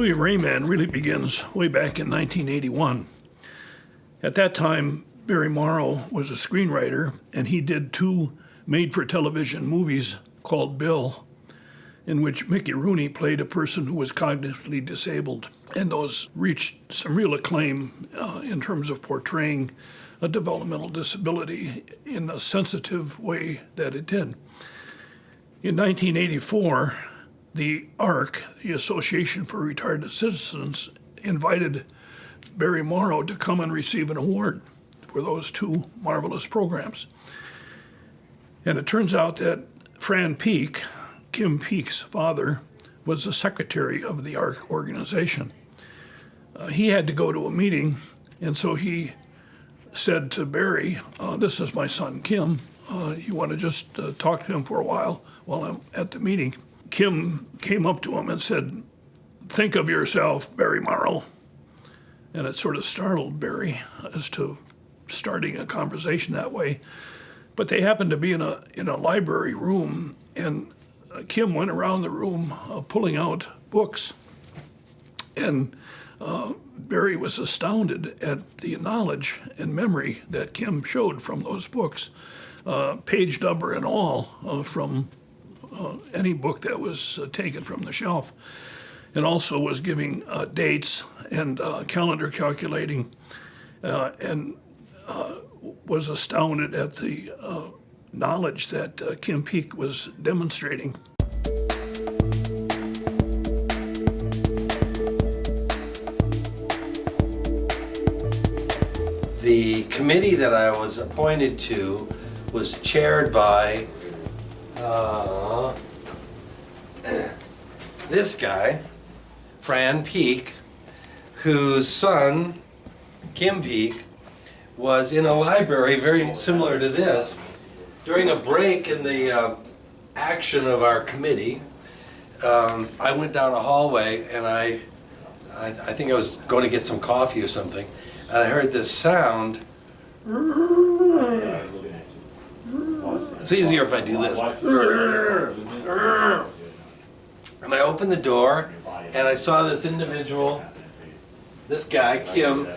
movie Rayman really begins way back in 1981. At that time, Barry Morrow was a screenwriter, and he did two made-for-television movies called Bill, in which Mickey Rooney played a person who was cognitively disabled. And those reached some real acclaim in terms of portraying a developmental disability in a sensitive way that it did. In 1984, the ARC, the Association for Retired Citizens, invited Barry Morrow to come and receive an award for those two marvelous programs. And it turns out that Fran Peake, Kim Peake's father, was the secretary of the ARC organization. He had to go to a meeting, and so he said to Barry, this is my son Kim, you want to just talk to him for a while I'm at the meeting? Kim came up to him and said, think of yourself, Barry Morrow. And it sort of startled Barry as to starting a conversation that way. But they happened to be in a library room, and Kim went around the room pulling out books. And Barry was astounded at the knowledge and memory that Kim showed from those books, page number and all, from any book that was taken from the shelf, and also was giving dates and calendar calculating, and was astounded at the knowledge that Kim Peake was demonstrating. The committee that I was appointed to was chaired by this guy, Fran Peake, whose son, Kim Peake, was in a library very similar to this. During a break in the action of our committee, I went down a hallway, and I think I was going to get some coffee or something, and I heard this sound. It's easier if I do this. And I opened the door, and I saw this individual, this guy, Kim,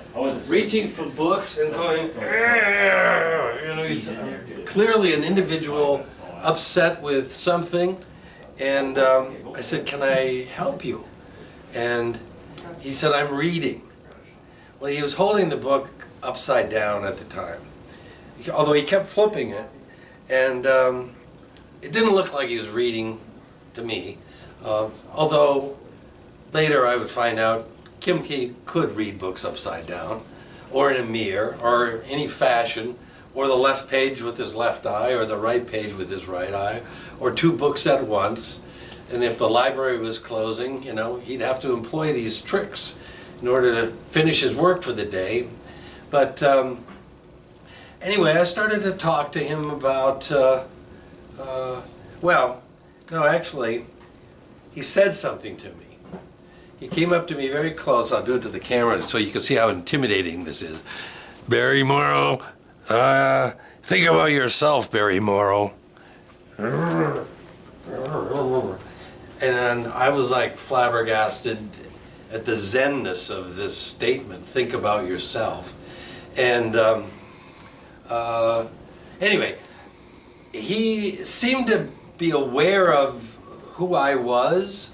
reaching for books and going, you know, he's clearly an individual upset with something. And I said, can I help you? And he said, I'm reading. Well, he was holding the book upside down at the time, although he kept flipping it. And it didn't look like he was reading to me, although later I would find out Kim Peake could read books upside down, or in a mirror, or any fashion, or the left page with his left eye, or the right page with his right eye, or two books at once. And if the library was closing, you know, he'd have to employ these tricks in order to finish his work for the day. But anyway, I started to talk to him about, well, no, actually, he said something to me. He came up to me very close. I'll do it to the camera so you can see how intimidating this is. Barry Morrow, think about yourself, Barry Morrow. And I was like flabbergasted at the zenness of this statement, think about yourself. And anyway, he seemed to be aware of who I was.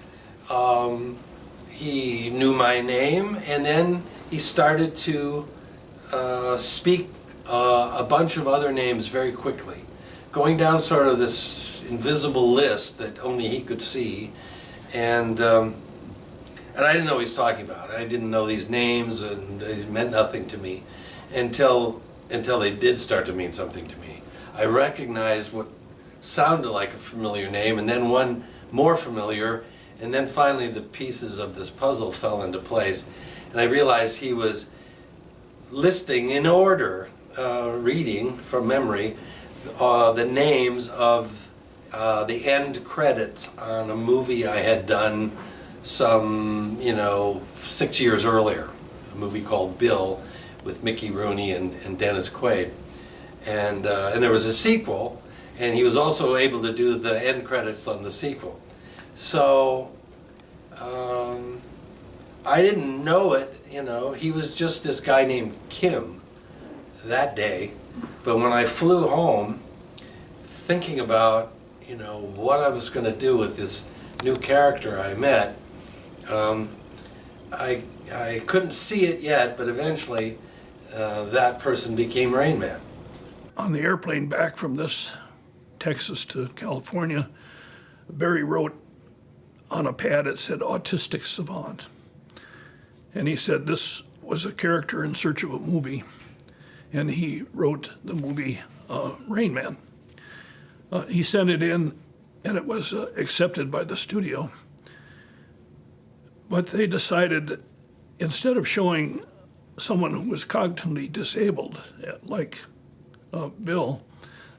He knew my name, and then he started to speak a bunch of other names very quickly, going down sort of this invisible list that only he could see. And I didn't know what he was talking about. I didn't know these names, and it meant nothing to me until they did start to mean something to me. I recognized what sounded like a familiar name, and then one more familiar, and then finally the pieces of this puzzle fell into place. And I realized he was listing in order, reading from memory, the names of the end credits on a movie I had done some, 6 years earlier, a movie called Bill with Mickey Rooney and Dennis Quaid. And there was a sequel, and he was also able to do the end credits on the sequel. So I didn't know it, he was just this guy named Kim that day. But when I flew home, thinking about, what I was going to do with this new character I met, I couldn't see it yet, but eventually that person became Rain Man. On the airplane back from this Texas to California, Barry wrote on a pad, it said autistic savant. And he said this was a character in search of a movie. And he wrote the movie Rain Man. He sent it in and it was accepted by the studio. But they decided, instead of showing someone who was cognitively disabled, like Bill,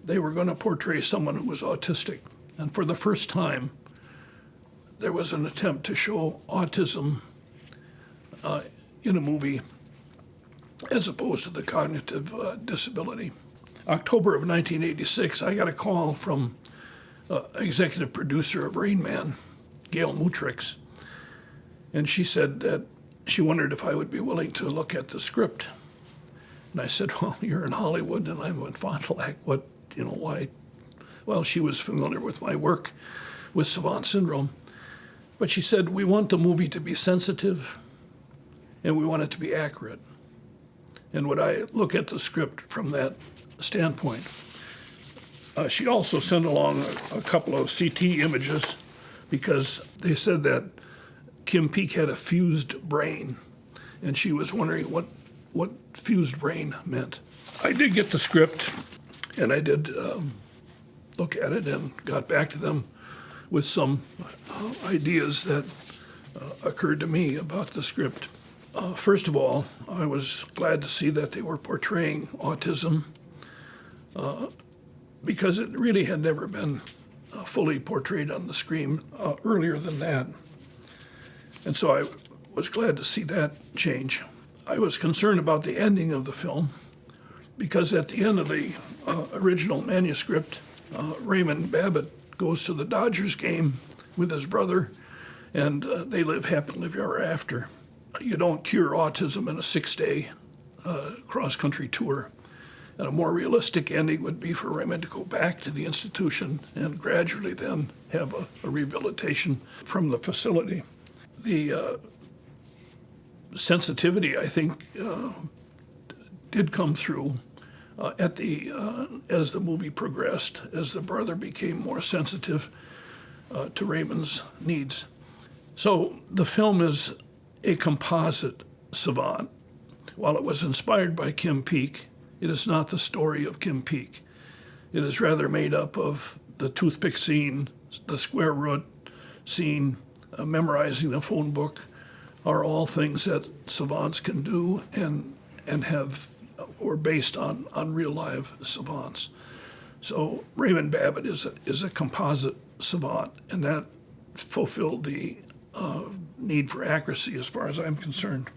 they were going to portray someone who was autistic. And for the first time, there was an attempt to show autism in a movie as opposed to the cognitive disability. October of 1986, I got a call from executive producer of Rain Man, Gail Mutrix, and she said that she wondered if I would be willing to look at the script. And I said, well, you're in Hollywood and I'm in Fond du Lac. Why? Well, she was familiar with my work with savant syndrome. But she said, we want the movie to be sensitive and we want it to be accurate. And would I look at the script from that standpoint? She also sent along a couple of CT images because they said that Kim Peek had a fused brain, and she was wondering what fused brain meant. I did get the script, and I did look at it and got back to them with some ideas that occurred to me about the script. First of all, I was glad to see that they were portraying autism because it really had never been fully portrayed on the screen earlier than that. And so I was glad to see that change. I was concerned about the ending of the film because at the end of the original manuscript, Raymond Babbitt goes to the Dodgers game with his brother, and they live happily ever after. You don't cure autism in a 6-day cross-country tour. And a more realistic ending would be for Raymond to go back to the institution and gradually then have a rehabilitation from the facility. The sensitivity, I think, did come through as the movie progressed, as the brother became more sensitive to Raymond's needs. So the film is a composite savant. While it was inspired by Kim Peek, it is not the story of Kim Peek. It is rather made up of the toothpick scene, the square root scene, memorizing the phone book, are all things that savants can do and have, or based on real live savants. So Raymond Babbitt is a composite savant, and that fulfilled the need for accuracy as far as I'm concerned.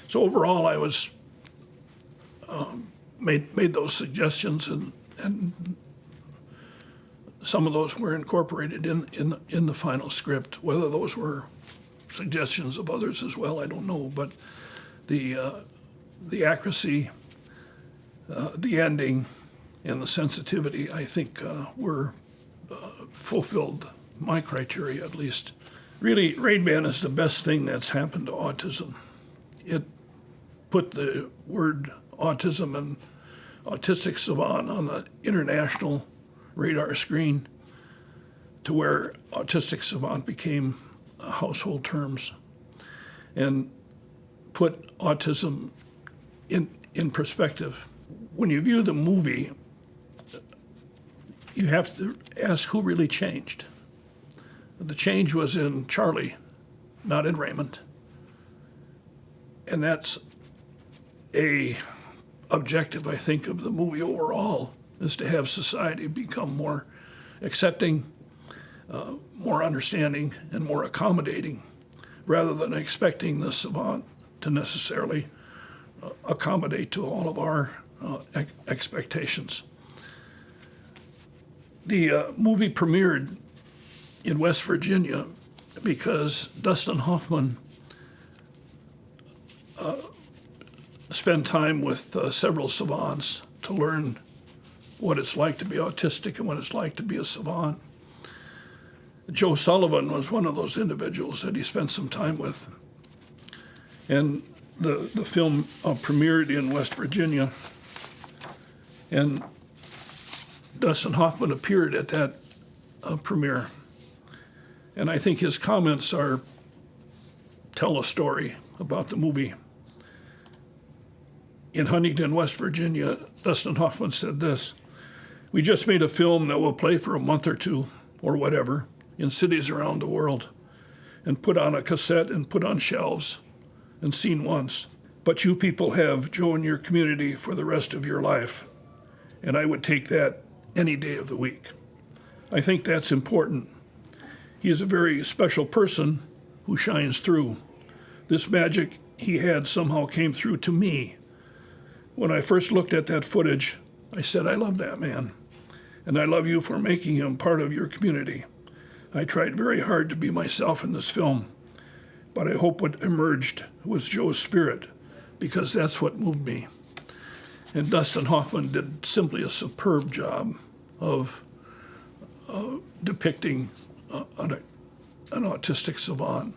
So overall, I was made those suggestions, and some of those were incorporated in the final script. Whether those were suggestions of others as well, I don't know. But the accuracy, the ending, and the sensitivity, I think, were fulfilled my criteria at least. Really, Rain Man is the best thing that's happened to autism. It put the word autism and autistic savant on the international radar screen to where autistic savant became household terms and put autism in perspective. When you view the movie, you have to ask who really changed. The change was in Charlie, not in Raymond. And that's a objective, I think, of the movie overall, is to have society become more accepting, more understanding, and more accommodating, rather than expecting the savant to necessarily accommodate to all of our expectations. The movie premiered in West Virginia because Dustin Hoffman spend time with several savants to learn what it's like to be autistic and what it's like to be a savant. Joe Sullivan was one of those individuals that he spent some time with. And the film premiered in West Virginia, and Dustin Hoffman appeared at that premiere. And I think his comments tell a story about the movie. In Huntington, West Virginia, Dustin Hoffman said this: "We just made a film that will play for a month or two, or whatever, in cities around the world, and put on a cassette and put on shelves and seen once. But you people have Joe in your community for the rest of your life, and I would take that any day of the week." I think that's important. He is a very special person who shines through. This magic he had somehow came through to me. When I first looked at that footage, I said, "I love that man, and I love you for making him part of your community." I tried very hard to be myself in this film, but I hope what emerged was Joe's spirit, because that's what moved me. And Dustin Hoffman did simply a superb job of depicting an autistic savant.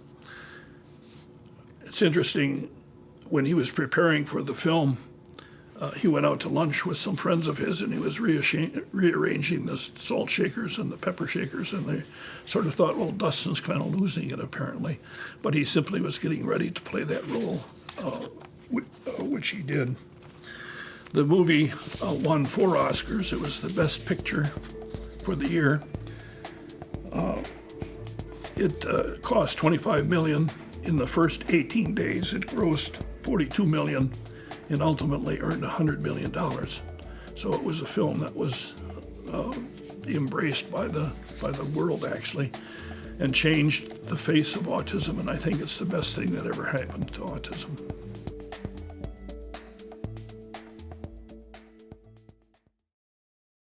It's interesting, when he was preparing for the film, he went out to lunch with some friends of his, and he was rearranging the salt shakers and the pepper shakers, and they sort of thought, well, Dustin's kind of losing it apparently, but he simply was getting ready to play that role, which he did. The movie won 4 Oscars. It was the best picture for the year. It cost $25 million. In the first 18 days, it grossed $42 million and ultimately earned $100 million. So it was a film that was embraced by the world, actually, and changed the face of autism, and I think it's the best thing that ever happened to autism.